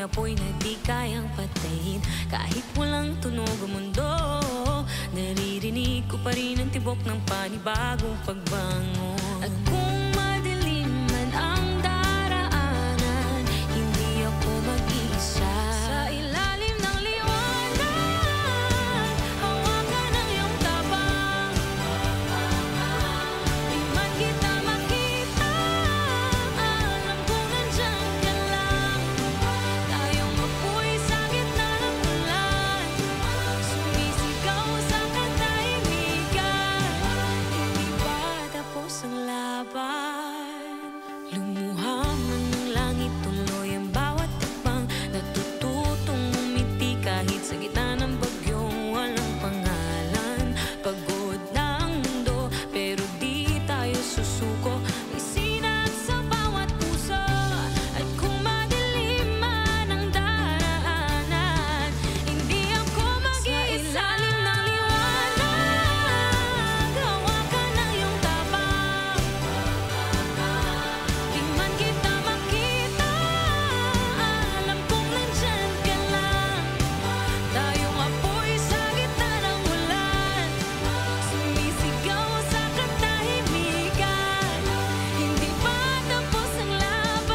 apoy na di kayang patayin. Kahit walang tunog ang mundo, naririnig ko pa rin ang tibok ng panibagong pagbangon. At kung madilim man ang daraanan, hindi ako mag-iisa. Sa ilalim ng liwanag, hawakan ang iyong tabang. Di man kita makita, alam kong nandyan ka lang. Tayong apoy sa gitna ng ulan, sumisigaw sa katahimikan. Hindi pa tapos ang laban. Lumuha man ng langit, tuloy ang bawat takbang. Natututong umiti kahit sa gitna ng bagyong walang pangalan. Pagod na ang mundo, pero di tayo susuko. May sinag sa bawat puso. At kung madilim man ang daraanan, hindi ako mag-iisa. Sa ilalim ng liwanag, hawakan ang iyong tabang. Di man kita makita, alam kong nandyan ka lang. Tayong apoy sa gitna ng ulan, sumisigaw sa katahimikan. Hindi pa tapos ang laban.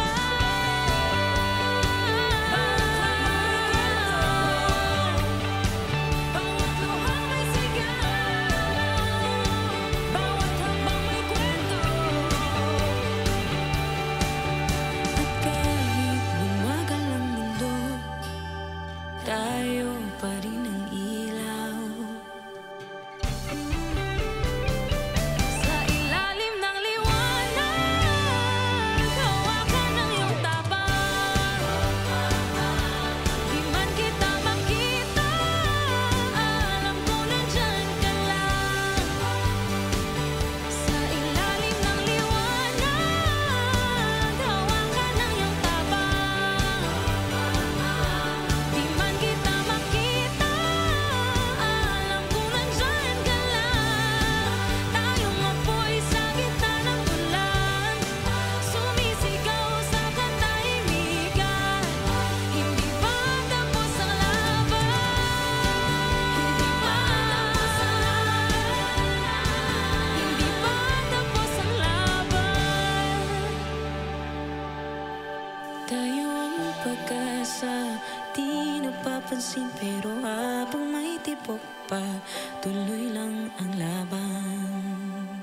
Bawat luhang may sigaw, bawat hakbang may kwento. At kahit bumagal ang mundo, tayo pa rin ang ilaw. Sa ilalim ng liwanag, hawakan ang iyong tabang. Di man kita makita, alam kong nandyan ka lang. Sa ilalim ng liwanag, hawakan ang iyong tabang. Di man kita makita, alam kong nandyan ka lang. Tayong apoy sa gitna ng ulan, sumisigaw sa katahimikan. Hindi pa tapos ang laban. Hindi pa tapos ang laban. Hindi pa tapos ang laban. Tayo ang pag-asa, di napapansin, pero habang may tibok pa, tuloy lang ang laban.